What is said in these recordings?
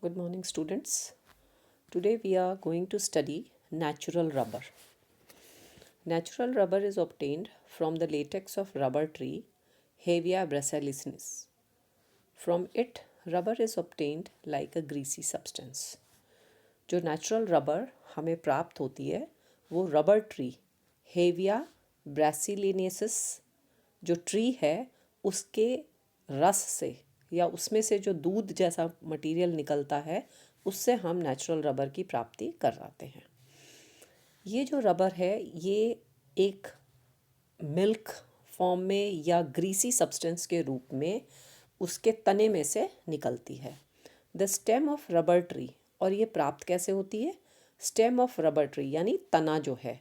Good morning, students. Today we are going to study natural rubber. Natural rubber is obtained from the latex of rubber tree, Hevia brasiliensis. From it, rubber is obtained like a greasy substance. जो natural rubber हमें प्राप्त होती है वो rubber tree Hevea brasiliensis जो tree है उसके रस से या उसमें से जो दूध जैसा मटेरियल निकलता है उससे हम नेचुरल रबर की प्राप्ति कर पाते हैं। ये जो रबर है ये एक मिल्क फॉर्म में या ग्रीसी सब्सटेंस के रूप में उसके तने में से निकलती है। The stem of rubber tree, और ये प्राप्त कैसे होती है? स्टेम ऑफ रबर ट्री यानी तना जो है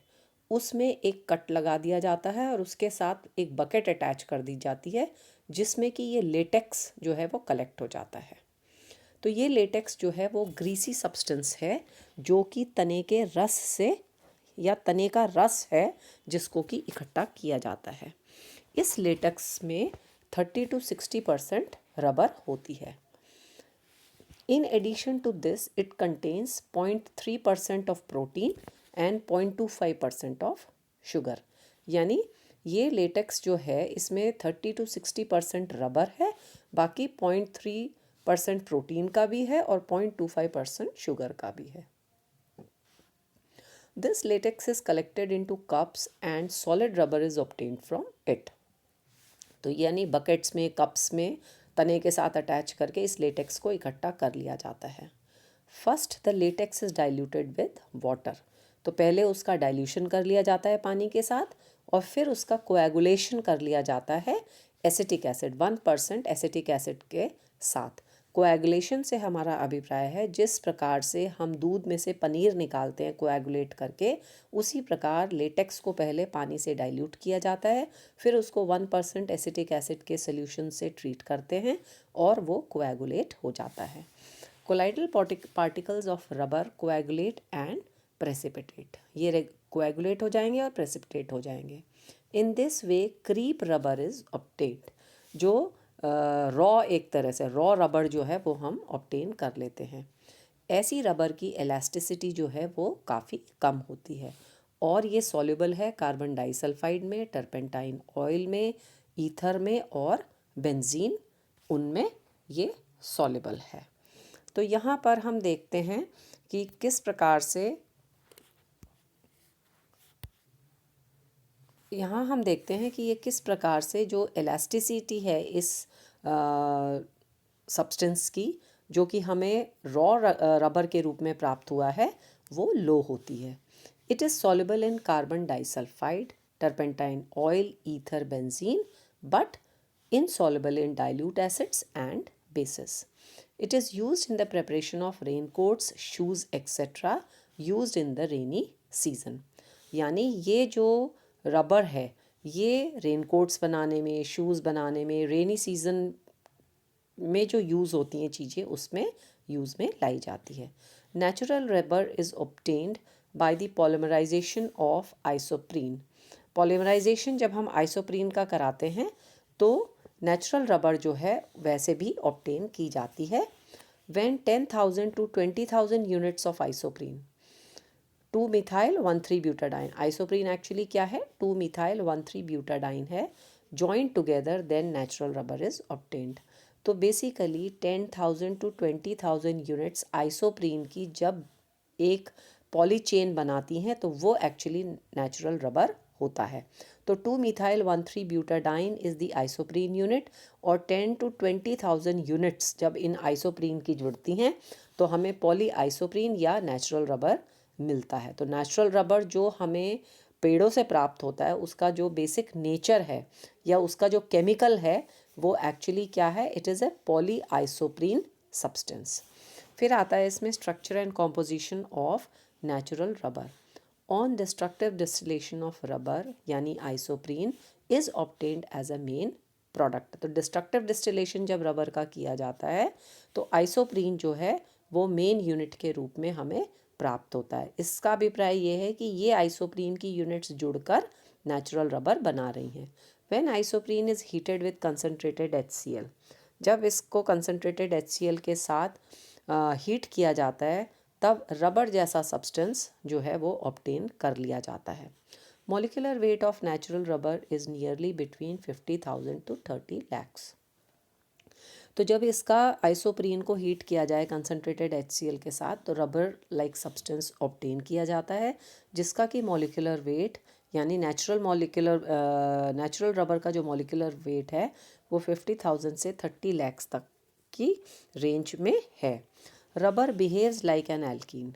उसमें एक कट लगा दिया जाता है और उसके साथ एक बकेट अटैच कर दी जाती है जिसमें कि ये लेटेक्स जो है वो कलेक्ट हो जाता है। तो ये लेटेक्स जो है वो ग्रीसी सब्सटेंस है जो कि तने के रस से या तने का रस है जिसको कि इकट्ठा किया जाता है। इस लेटेक्स में 30 to 60% रबर होती है। In addition to this, it contains 0.3% of protein and 0.25% of sugar. यानी ये लेटेक्स जो है इसमें 30 to 60% रबर है, बाकी 0.3% प्रोटीन का भी है और 0.25% शुगर का भी है। This latex is collected into cups and solid rubber is obtained from it. तो यानी बकेट्स में, कप्स में तने के साथ अटैच करके इस लेटेक्स को इकट्ठा कर लिया जाता है। First the latex is diluted with water. तो पहले उसका डाइल्यूशन कर लिया जाता है पानी के साथ और फिर उसका कोएगुलेशन कर लिया जाता है एसिटिक एसिड 1% एसिटिक एसिड के साथ। कोएगुलेशन से हमारा अभिप्राय है जिस प्रकार से हम दूध में से पनीर निकालते हैं कोएगुलेट करके, उसी प्रकार लेटेक्स को पहले पानी से डाइल्यूट किया जाता है, फिर उसको 1% एसिटिक एसिड के सोल्यूशन से ट्रीट करते हैं और वो कोएगुलेट हो जाता है। Colloidal particles of rubber coagulate and precipitate. ये कोएगुलेट हो जाएंगे और प्रेसिपिटेट हो जाएंगे। In this way crepe rubber is obtained. जो रॉ एक तरह से रॉ रबर जो है वो हम ऑब्टेन कर लेते हैं। ऐसी रबर की एलास्टिसिटी जो है वो काफ़ी कम होती है और ये सॉल्युबल है कार्बन डाइसल्फाइड में, टर्पेंटाइन ऑयल में, ईथर में और बेंजीन, उनमें ये सॉल्युबल है। तो यहाँ पर हम देखते हैं कि किस प्रकार से यहाँ हम देखते हैं कि ये किस प्रकार से जो इलास्टिसिटी है इस सब्सटेंस की जो कि हमें रॉ रबर के रूप में प्राप्त हुआ है वो लो होती है। It is soluble in carbon disulphide, turpentine oil, ether, benzene, but insoluble in dilute acids and bases. It is used in the preparation of raincoats, shoes, etc. used in the rainy season. यानी ये जो rubber है ये raincoats बनाने में, shoes बनाने में, rainy season में जो यूज़ होती हैं चीज़ें उसमें यूज़ में लाई जाती है। Natural rubber is obtained by the polymerization of isoprene. Polymerization जब हम आइसोप्रीन का कराते हैं तो नेचुरल रबर जो है वैसे भी ऑब्टेन की जाती है। When 10,000 to 20,000 units of isoprene 2-methyl-1,3 butadiene, isoprene actually क्या है? 2-methyl-1,3 ब्यूटाडाइन है, joint together then natural rubber is obtained. तो बेसिकली 10,000 to 20,000 यूनिट्स आइसोप्रीन की जब एक पॉली चेन बनाती हैं तो वो एक्चुअली नेचुरल रबर होता है। तो 2-methyl-1,3 butadiene is the isoprene unit और 10 to 20,000 यूनिट्स जब इन आइसोप्रीन की जुड़ती हैं तो हमें पॉली आइसोप्रीन या नेचुरल रबर मिलता है। तो नेचुरल रबर जो हमें पेड़ों से प्राप्त होता है उसका जो बेसिक नेचर है या उसका जो केमिकल है वो एक्चुअली क्या है? It is a polyisoprene substance. फिर आता है इसमें structure and composition of natural rubber. On destructive distillation of rubber यानी isoprene is obtained as a main product. तो डिस्ट्रक्टिव डिस्टिलेशन जब रबर का किया जाता है तो आइसोप्रीन जो है वो मेन यूनिट के रूप में हमें प्राप्त होता है। इसका अभिप्राय ये है कि ये आइसोप्रीन की यूनिट्स जुड़कर नेचुरल रबर बना रही हैं। When isoprene is heated with concentrated HCl, जब इसको कंसनट्रेटेड HCl के साथ हीट किया जाता है तब रबर जैसा सब्सटेंस जो है वो ऑब्टेन कर लिया जाता है। Molecular weight of natural rubber is nearly between 50,000 to 30 lakhs। तो जब इसका आइसोप्रीन को हीट किया जाए कंसनट्रेटेड HCl के साथ तो रबर लाइक सब्सटेंस ऑब्टेन किया जाता है, जिसका कि मॉलिक्यूलर वेट यानी नेचुरल रबर का जो मॉलिक्यूलर वेट है वो 50,000 से 30 lakhs तक की रेंज में है। Rubber behaves like an alkene.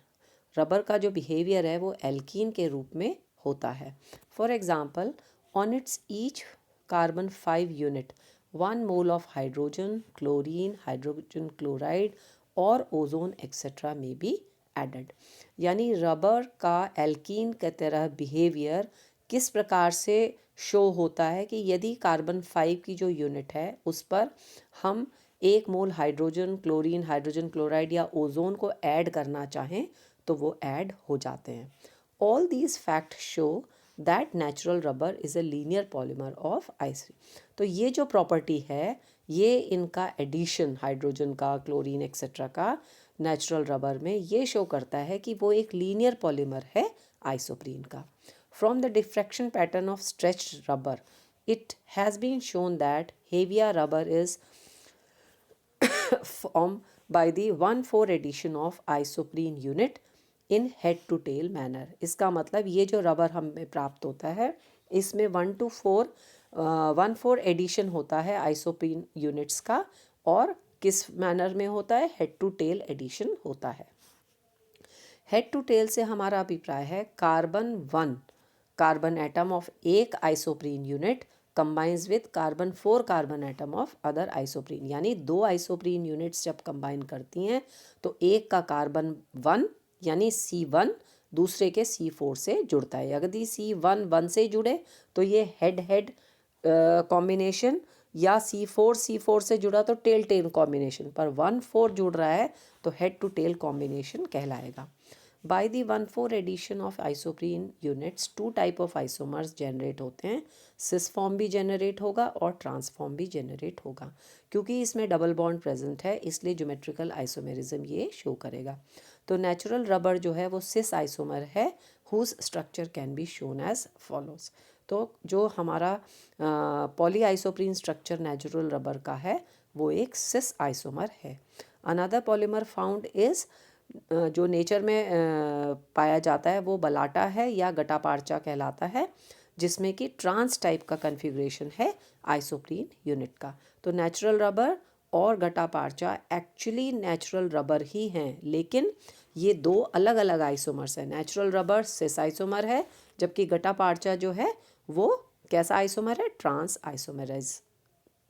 Rubber का जो बिहेवियर है वो एल्कीन के रूप में होता है। For example, on it's each carbon 5 unit 1 mole of hydrogen, chlorine, hydrogen chloride और ओजोन एक्सेट्रा में बी एडेड। यानी रबर का एल्कीन की तरह बिहेवियर किस प्रकार से शो होता है कि यदि कार्बन 5 की जो यूनिट है उस पर हम 1 मोल हाइड्रोजन, क्लोरीन, हाइड्रोजन क्लोराइड या ओजोन को ऐड करना चाहें तो वो ऐड हो जाते हैं। All these fact show that natural rubber is a linear polymer of ice. तो ये जो प्रॉपर्टी है ये इनका एडिशन हाइड्रोजन का, क्लोरीन एक्सेट्रा का नेचुरल रबर में ये शो करता है कि वो एक लीनियर पॉलीमर है आइसोप्रीन का। From the diffraction pattern of stretched rubber it has been shown that Hevia rubber is formed by the 1,4 addition of isoprene unit in head to tail manner। इसका मतलब ये जो रबर हमें प्राप्त होता है इसमें 1,4 एडिशन होता है आइसोप्रीन यूनिट्स का, और किस मैनर में होता है, हेड टू टेल एडिशन होता है। हेड टू टेल से हमारा अभिप्राय है कार्बन एटम ऑफ एक isoprene unit combines with carbon 4 carbon atom of other isoprene. यानी 2 आइसोप्रीन यूनिट्स जब कंबाइन करती हैं तो एक का कार्बन 1 यानी C1 दूसरे के C4 से जुड़ता है। यदि C1 1 से जुड़े तो ये हेड हेड कॉम्बिनेशन, या C4 से जुड़ा तो टेल टेल कॉम्बिनेशन, पर 1,4 जुड़ रहा है तो हेड टू टेल कॉम्बिनेशन कहलाएगा। By the 1,4 addition of isoprene units 2 type of isomers generate होते हैं। सिस फॉर्म भी जनरेट होगा और ट्रांसफॉर्म भी जनरेट होगा। क्योंकि इसमें डबल बॉन्ड प्रेजेंट है इसलिए ज्योमेट्रिकल आइसोमेरिज्म ये शो करेगा। तो नेचुरल रबर जो है वो सिस आइसोमर है whose structure can be shown as follows. तो जो हमारा poly isoprene structure natural rubber का है वो एक सिस आइसोमर है। अनदर पॉलीमर फाउंड इज़ जो नेचर में पाया जाता है वो बलाटा है या गटापार्चा कहलाता है, जिसमें कि ट्रांस टाइप का कन्फिग्रेशन है आइसोप्रीन यूनिट का। तो नेचुरल रबर और गटापार्चा एक्चुअली नेचुरल रबर ही हैं, लेकिन ये 2 अलग अलग आइसोमर्स हैं। नेचुरल रबर सिस आइसोमर है जबकि गटापार्चा जो है वो कैसा आइसोमर है, ट्रांस आइसोमराइज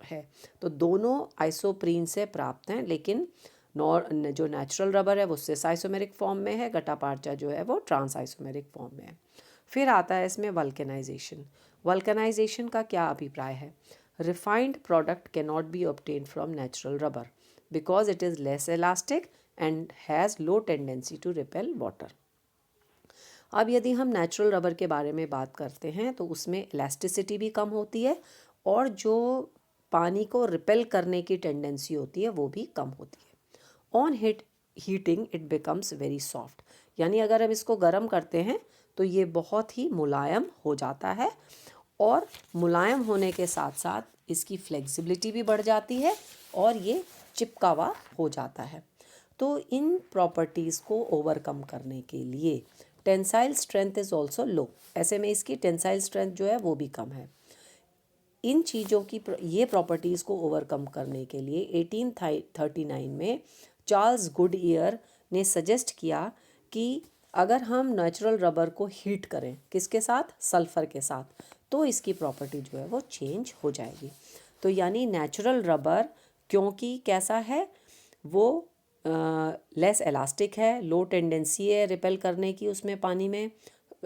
है। तो दोनों आइसोप्रीन से प्राप्त हैं, लेकिन जो नेचुरल रबर है वो सिस आइसोमेरिक फॉर्म में है, गटापार्चा जो है वो ट्रांस आइसोमेरिक फॉर्म में है। फिर आता है इसमें वल्केनाइजेशन। वल्केनाइजेशन का क्या अभिप्राय है? Refined product can not be obtain from natural rubber because it is less elastic and has low tendency to repel water. अब यदि हम नेचुरल रबर के बारे में बात करते हैं तो उसमें इलास्टिसिटी भी कम होती है और जो पानी को रिपेल करने की टेंडेंसी होती है वो भी कम होती है। On heating it becomes very soft. यानी अगर हम इसको गर्म करते हैं तो ये बहुत ही मुलायम हो जाता है, और मुलायम होने के साथ साथ इसकी फ्लेक्सिबिलिटी भी बढ़ जाती है और ये चिपकावा हो जाता है। तो इन प्रॉपर्टीज़ को ओवरकम करने के लिए tensile strength is also low. ऐसे में इसकी टेंसाइल स्ट्रेंथ जो है वो भी कम है। इन चीज़ों की ये प्रॉपर्टीज़ को ओवरकम करने के लिए 1839 में चार्ल्स गुडईयर ने सजेस्ट किया कि अगर हम नेचुरल रबर को हीट करें किसके साथ, सल्फ़र के साथ, तो इसकी प्रॉपर्टी जो है वो चेंज हो जाएगी। तो यानी नेचुरल रबर क्योंकि कैसा है, वो लेस इलास्टिक है, लो टेंडेंसी है रिपेल करने की, उसमें पानी में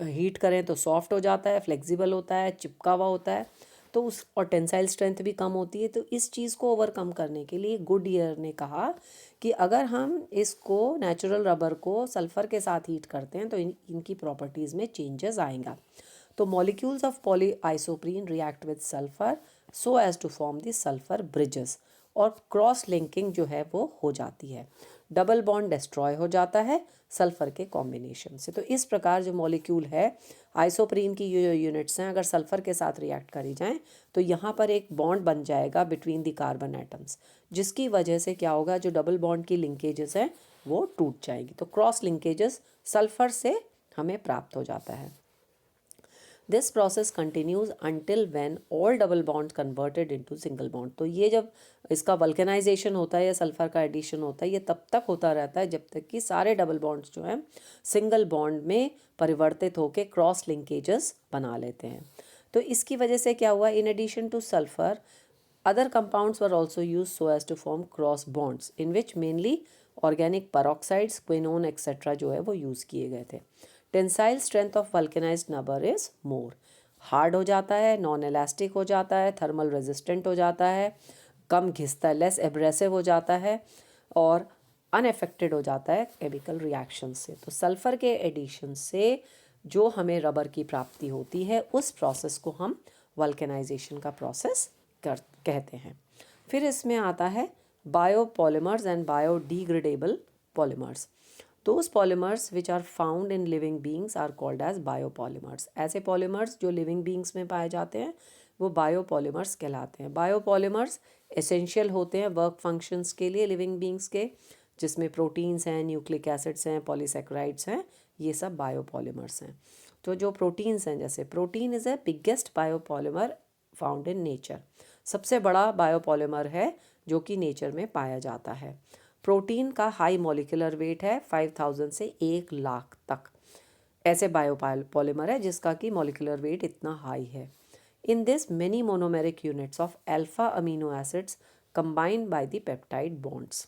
हीट करें तो सॉफ्ट हो जाता है, फ्लेक्सिबल होता है, चिपका हुआ होता है, तो उस और टेंसाइल स्ट्रेंथ भी कम होती है। तो इस चीज़ को ओवरकम करने के लिए गुडईयर ने कहा कि अगर हम इसको नेचुरल रबर को सल्फ़र के साथ हीट करते हैं तो इनकी प्रॉपर्टीज़ में चेंजेस आएगा। तो molecules of poly isoprene react with sulphur so as to form the sulphur bridges, और क्रॉस लिंकिंग जो है वो हो जाती है। डबल बॉन्ड डिस्ट्रॉय हो जाता है सल्फ़र के कॉम्बिनेशन से। तो इस प्रकार जो मॉलिक्यूल है आइसोप्रीन की जो यूनिट्स हैं अगर सल्फ़र के साथ रिएक्ट करी जाएं तो यहाँ पर एक बॉन्ड बन जाएगा बिटवीन द कार्बन एटम्स, जिसकी वजह से क्या होगा, जो डबल बॉन्ड की लिंकेजेस हैं वो टूट जाएगी। तो क्रॉस लिंकेजेस सल्फ़र से हमें प्राप्त हो जाता है। This process continues until when all double bond converted into single bond. तो ये जब इसका वल्केनाइजेशन होता है या सल्फर का एडिशन होता है, ये तब तक होता रहता है जब तक कि सारे डबल बॉन्ड्स जो हैं सिंगल बॉन्ड में परिवर्तित होकर क्रॉस लिंकेजेस बना लेते हैं। तो इसकी वजह से क्या हुआ, in addition to sulphur other compounds were also used so as to form cross bonds in which mainly organic peroxides, quinone etcetera जो है वो यूज़ किए गए थे। Tensile strength of vulcanised rubber is more, hard हो जाता है, non elastic हो जाता है, थर्मल रेजिस्टेंट हो जाता है, कम घिसता है, लेस एब्रेसिव हो जाता है और अनएफेक्टेड हो जाता है केमिकल रिएक्शन से। तो सल्फ़र के एडिशन से जो हमें रबर की प्राप्ति होती है उस प्रोसेस को हम वल्केनाइजेशन का प्रोसेस कहते हैं। फिर इसमें आता है biopolymers and biodegradable polymers. Those polymers which are found in living beings are called as biopolymers. ऐसे polymers जो living beings में पाए जाते हैं वो biopolymers कहलाते हैं। biopolymers essential होते हैं वर्क फंक्शंस के लिए living beings के, जिसमें प्रोटीन्स हैं, न्यूक्लिक एसिड्स हैं, पॉलीसेक्राइड्स हैं, ये सब बायोपॉलीमर्स हैं। तो जो प्रोटीन्स हैं, जैसे protein is a biggest biopolymer found in nature, सबसे बड़ा बायोपॉलीमर है जो कि नेचर में पाया जाता है। प्रोटीन का हाई मॉलिक्यूलर वेट है 5000 से 1,00,000 तक, ऐसे बायोपॉलीमर है जिसका कि मॉलिक्यूलर वेट इतना हाई है। In this many monomeric units of alpha amino acids combined by the peptide bonds.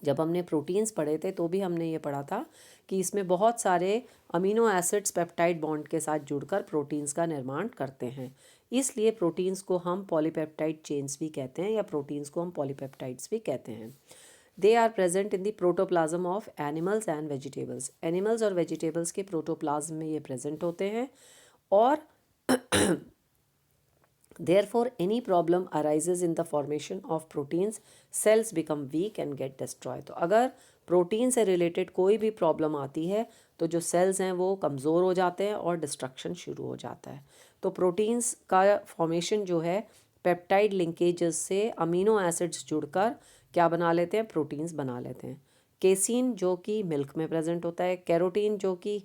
जब हमने प्रोटीन्स पढ़े थे तो भी हमने ये पढ़ा था कि इसमें बहुत सारे अमीनो एसिड्स पेप्टाइड बॉन्ड के साथ जुड़कर प्रोटीन्स का निर्माण करते हैं, इसलिए प्रोटीन्स को हम पॉलीपेप्टाइड चेन्स भी कहते हैं या प्रोटीन्स को हम पॉलीपेप्टाइड्स भी कहते हैं। They are present in the protoplasm of animals and vegetables. Animals और वेजिटेबल्स के प्रोटोप्लाज्म में ये प्रेजेंट होते हैं और therefore any problem arises in the formation of proteins, cells become weak and get destroyed। तो अगर प्रोटीन से रिलेटेड कोई भी प्रॉब्लम आती है तो जो सेल्स हैं वो कमज़ोर हो जाते हैं और डिस्ट्रक्शन शुरू हो जाता है। तो प्रोटीन्स का फॉर्मेशन जो है पेप्टाइड लिंकेजेस से अमीनो एसिड्स जुड़कर क्या बना लेते हैं, प्रोटीन्स बना लेते हैं। केसिन जो कि मिल्क में प्रेजेंट होता है, कैरोटीन जो कि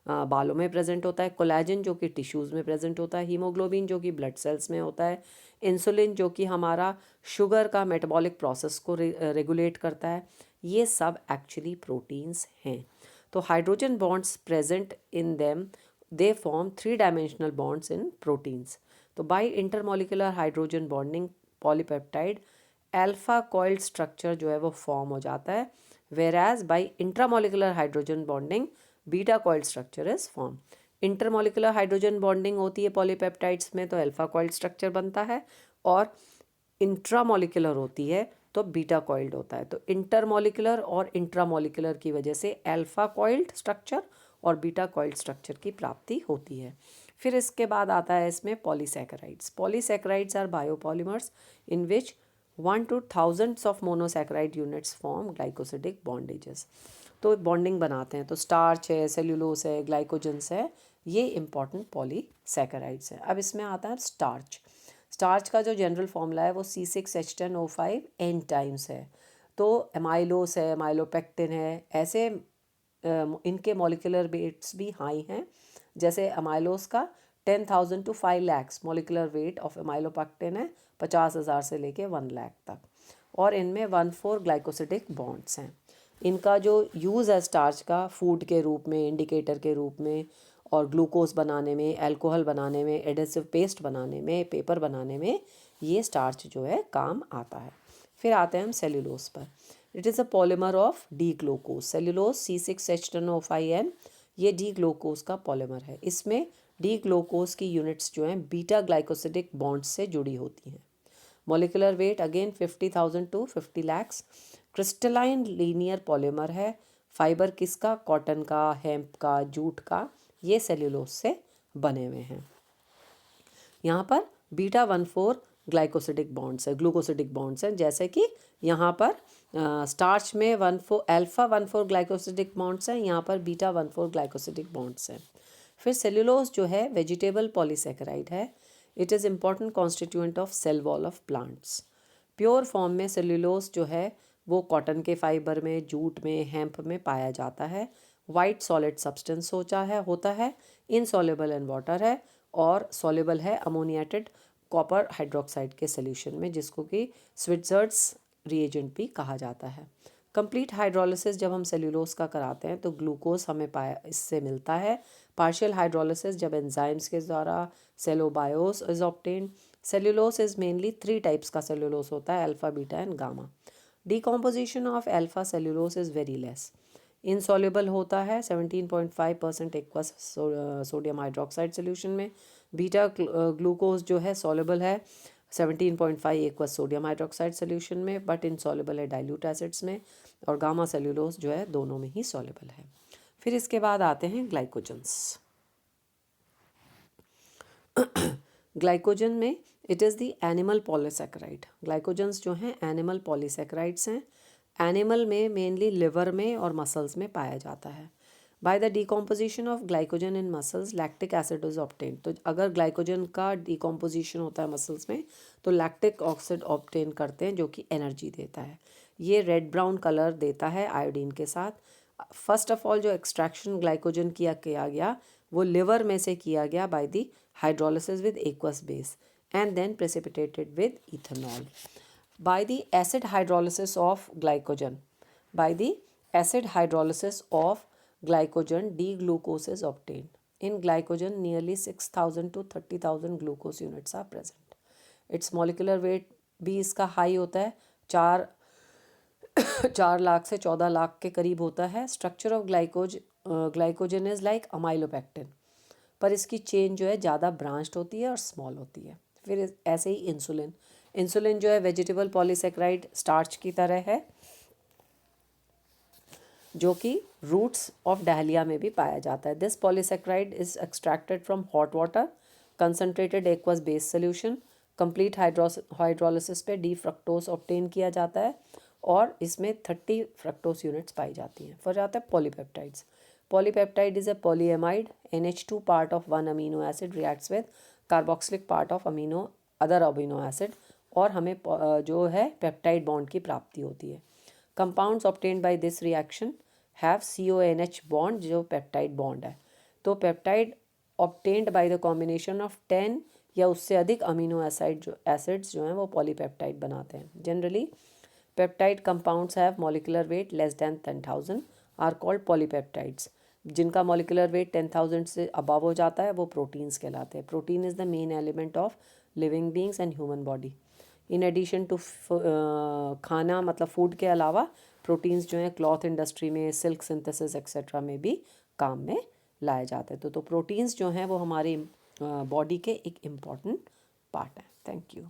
बालों में प्रेजेंट होता है, कोलेजन जो कि टिश्यूज़ में प्रेजेंट होता है, हीमोग्लोबिन जो कि ब्लड सेल्स में होता है, इंसुलिन जो कि हमारा शुगर का मेटाबॉलिक प्रोसेस को रेगुलेट करता है, ये सब एक्चुअली प्रोटीन्स हैं। तो hydrogen bonds present in them they form 3 dimensional bonds in proteins. तो by intermolecular hydrogen bonding polypeptide alpha coiled structure जो है वो फॉर्म हो जाता है, whereas by intramolecular hydrogen bonding beta coiled structure is form. Intermolecular hydrogen bonding होती है polypeptides में तो अल्फा कॉइल्ड स्ट्रक्चर बनता है, और इंट्रामोलिकुलर होती है तो बीटा कॉइल्ड होता है। तो इंटरमोलिकुलर और इंट्रामोलिकुलर की वजह से अल्फा कॉइल्ड स्ट्रक्चर और बीटा कॉइल्ड स्ट्रक्चर की प्राप्ति होती है। फिर इसके बाद आता है इसमें polysaccharides. Polysaccharides are biopolymers in which 1 to thousands of monosaccharide units form glycosidic bondages। तो बॉन्डिंग बनाते हैं, तो स्टार्च है, सेल्यूलोस है, ग्लाइकोजन्स है, ये इंपॉर्टेंट पॉलीसैकेराइड्स हैं। अब इसमें आता है स्टार्च। स्टार्च का जो जनरल फॉर्मूला है वो C6H10O5 N टाइम्स है। तो एमाइलोस है, एमाइलोपेक्टिन है, ऐसे इनके मॉलिक्यूलर वेट्स भी हाई हैं। जैसे एमाइलोस का 10,000 to 5 lakhs molecular weight of amylopectin है, 50,000 से लेके 1 लाख तक, और इनमें 1,4 ग्लाइकोसिडिक बॉन्ड्स हैं। इनका जो यूज़ है स्टार्च का फूड के रूप में, इंडिकेटर के रूप में, और ग्लूकोज बनाने में, अल्कोहल बनाने में, एडेसिव पेस्ट बनाने में, पेपर बनाने में ये स्टार्च जो है काम आता है। फिर आते हैं हम सेल्यूलोस पर। It is a polymer of D glucose. Cellulose C6H10O5N ये डी ग्लूकोज का पॉलीमर है। इसमें डी ग्लूकोज की यूनिट्स जो हैं बीटा ग्लाइकोसिडिक बॉन्ड्स से जुड़ी होती हैं। Molecular weight again 50,000 to 50 lakhs। Crystalline linear polymer है। फाइबर किसका, कॉटन का, हेम्प का, जूट का, ये सेल्यूलोस से बने हुए हैं। यहाँ पर बीटा 1,4 ग्लाइकोसिडिक बॉन्ड्स है, ग्लूकोसिडिक बॉन्ड्स हैं, जैसे कि यहाँ पर स्टार्च में 1,4 अल्फ़ा 1,4 ग्लाइकोसिडिक बॉन्ड्स हैं, यहाँ पर बीटा 1,4 ग्लाइकोसिडिक बॉन्ड्स हैं। फिर सेल्यूलोज जो है वेजिटेबल पॉलीसेकेराइड है। It is important constituent of cell wall of plants. Pure form में सेल्यूलोज जो है वो कॉटन के फाइबर में, जूट में, हेम्प में पाया जाता है। वाइट सॉलिड सब्सटेंस होता है, इनसॉल्युबल इन वाटर है और सॉल्युबल है अमोनिएटेड कॉपर हाइड्रोक्साइड के सोल्यूशन में, जिसको कि स्विट्जर्ड्स रिएजेंट भी कहा जाता है। कंप्लीट हाइड्रोलिसिस जब हम सेल्यूलोज का कराते हैं तो ग्लूकोज हमें इससे मिलता है। पार्शियल हाइड्रोलिसिस जब एंजाइम्स के द्वारा cellobiose is obtained. Cellulose is mainly 3 types का सेल्यूलोज होता है, alpha, beta and gamma. Decomposition of alpha cellulose is very less. Insoluble होता है 17.5% एक्वस सोडियम हाइड्रोक्साइड सोल्यूशन में। बीटा ग्लूकोज जो है सॉल्युबल है 17.5 एक्वस सोडियम हाइड्रोक्साइड सोल्यूशन में, बट इनसॉल्युबल है डाइल्यूट एसिड्स में। और गामा सेल्यूलोज जो है दोनों में ही सॉल्युबल है। फिर इसके बाद आते हैं ग्लाइकोजन्स। ग्लाइकोजन में it is the animal polysaccharide. Glycogens जो हैं एनिमल पॉलीसेकेराइड्स हैं। एनिमल में मेनली लिवर में और मसल्स में पाया जाता है। By the decomposition of glycogen in muscles lactic acid is obtain. तो अगर ग्लाइकोजन का डिकम्पोजिशन होता है मसल्स में तो लैक्टिक ऑक्साइड ऑब्टेन करते हैं, जो कि एनर्जी देता है। ये रेड ब्राउन कलर देता है आयोडीन के साथ। फर्स्ट ऑफ ऑल जो एक्सट्रैक्शन ग्लाइकोजन किया गया वो लिवर में से किया गया by the hydrolysis with aqueous base and then precipitated with ethanol. By the acid hydrolysis of glycogen, by the acid hydrolysis of glycogen, D-glucose is obtained. In glycogen, nearly 6,000 to 30,000 glucose units are present. Its molecular weight भी इसका high होता है, 4 लाख से 14 लाख के करीब होता है। Structure of glycogen is like amylopectin, पर इसकी चेन जो है ज़्यादा ब्रांच्ड होती है और स्मॉल होती है। फिर ऐसे ही इंसुलिन जो है वेजिटेबल पॉलीसेकेराइड स्टार्च की तरह है, जो कि रूट्स ऑफ डहलिया में भी पाया जाता है। This polysaccharide is extracted from hot water, concentrated aqueous base solution. Complete hydrolysis पे डी फ्रक्टोज ऑब्टेन किया जाता है और इसमें 30 फ्रक्टोज यूनिट्स पाई जाती हैं। फिर आता है polypeptides. Polypeptide is a polyamide. NH2 part of 1 amino acid reacts with carboxylic part of other amino acid और हमें जो है पेप्टाइड बॉन्ड की प्राप्ति होती है। Compounds obtained by this reaction have CONH bond, जो पेप्टाइड बॉन्ड है। तो peptide obtained by the combination of 10 या उससे अधिक अमीनो एसिड्स जो हैं वो पॉलीपेप्टाइड बनाते हैं। Generally peptide compounds have molecular weight less than 10,000 are called polypeptides. जिनका मॉलिकुलर वेट 10,000 से अबव हो जाता है वो प्रोटीन्स कहलाते हैं। Protein is the main element of living beings and human body. In addition to खाना मतलब फूड के अलावा प्रोटीन्स जो हैं क्लॉथ इंडस्ट्री में, सिल्क सिंथेसिस एक्सेट्रा में भी काम में लाए जाते हैं। तो प्रोटीन्स जो हैं वो हमारी बॉडी के एक इम्पॉर्टेंट पार्ट हैं। Thank you.